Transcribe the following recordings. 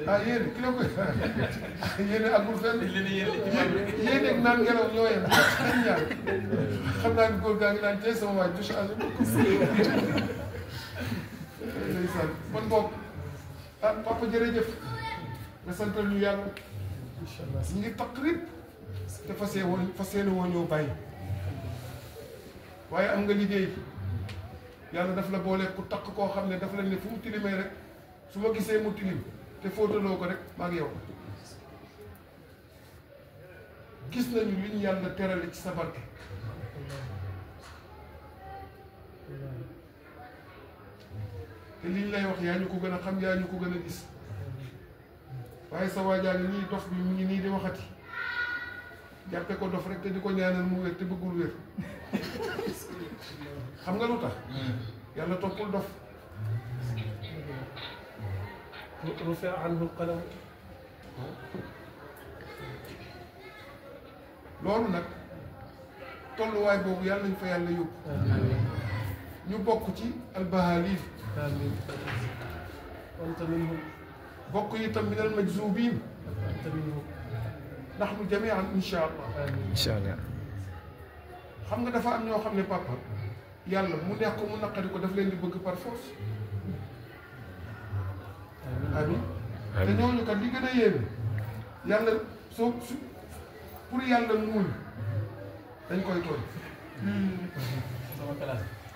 ah yéen ki la koy yéen agul fenn yéen ak naan ngelaw ñoo yem ñaar xam naa ni góor gaa ngi naan tey sama waay du changé ndeysaan kon boog ah papa jërëjëf nga santal ñu yàlla incha allah ñu ngi taqrib te fas yéene woo ñëw bàyyi waaye am nga liggéey yàlla daf la boole ku takk koo xam ne daf la ne fu mu tilimee rek su ma gisee mu tilim te fóotaloo ko rek maa ngi yow gis nañu li ñu yàlla terale ci sa barke te liñ lay wax yaa ñu ko gën a xam yaa ñu ko gën a gis waaye sa waajaa ngi nii dof bi mu ngi nii di waxati jàppe ko dof rek te di ko ñaanal mu wér te bëggul wér xam nga lu tax yàlla toppul dof رفع عنه القلم loolu nag tolluwaay boobu yàlla nañ fa yàlla yóbbu ñu bokk ci albahalif آمين وأنت منهم bokk itam min almajzubin أنت منهم nahnu jamian insha allah آمين إن شاء الله. xam nga dafa am ñoo xam ne papa yàlla mu neex ko mu naqari ko daf leen di bëgg par force amin te ñooñu kat li gën a yéeme yàlla soo su pour yàlla muñ dañ koy tooñ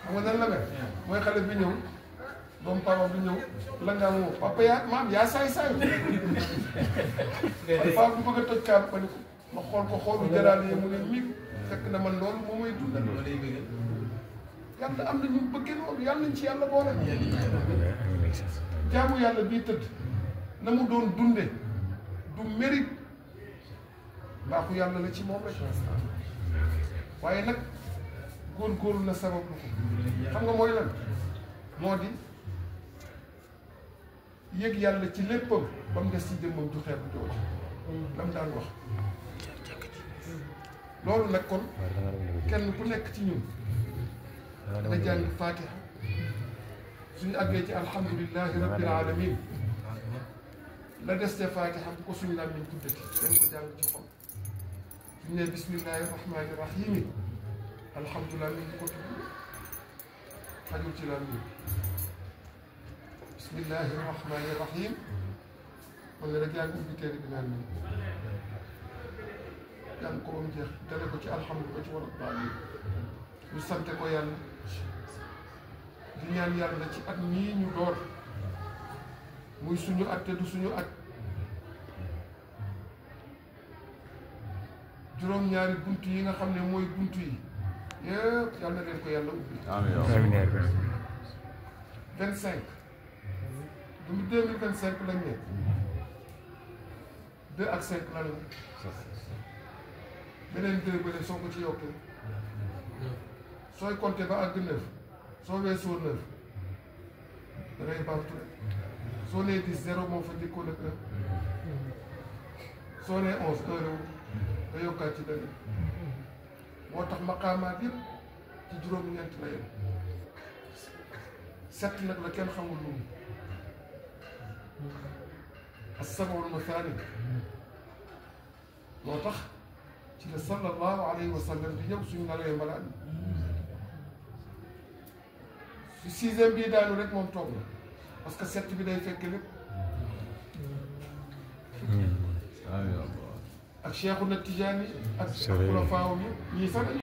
xam nga nan la mel mooy xale bi ñëw doom papa bi ñëw la nga moo papa yaa maam yaa saay-saay papa bu bëgg a toj kaam ma ni ko ma xool ko xoolu jaraal yi mu ne mig fekk na man loolu moo may dundal yàlla am na ñu bëggee loolu yàlla nañ ci yàlla boole jaamu yàlla bii tëdd na mu doon dunde du mérite mbaaxu yàlla la ci moom rek waaye nag góorgóorlu na sabab lu ko xam nga mooy lan moo di yëg yàlla ci léppam ba mu des ci jëmmam ju xeeb jooju la mu daan wax loolu nag kon kenn ku nekk ci ñun na jàng fatiha suñu àggee ci alhamdulillahi rabbil alamin la des te fatiha bu ko suñu làmmiñ tuddati dañ ko jàng ci xol suñu ne bismillahi rahmani rahimi alhamdulilah mi ngi ko tudd xajul ci làmmiñ bismillahi rahmani rahim man nga rek yaa ngi ubbi téere bi naan nii jàng ko ba mu jeex dale ko ci alhamdulilah ba ci wala baal yi ñu sante ko yàlla di ñaan yàlla ci at mii ñu door muy suñu at te du suñu at juróom-ñaari bunt yi nga xam ne mooy bunt yi yëpp yàlla na leen ko yàlla ubbi. amiin yaa rabbi. 25 du 2025 lañ ne 2 ak 5 lan la beneen 2 bële soo ko ci yokkee sooy compter ba àgg 9 soo weesoo 9 da ngay baamtu rek soo nee 10 0 moo fa njëkkoon ak 1 soo nee 11 1 la nga yokkaat ci benn moo tax maqaamaat yëpp ci juróom-ñeent la yem 7 nag la kenn xamul lu mu as-sab'ul mathani moo tax ci la sallallahu alayhi wa sallam di ñëw suñu nalee mbalaan su 6e bii daanu rek moom toog na parce que 7 bi day fekk lépp ak Cheikhuna Tijaani ak xulafaa yi ñii sax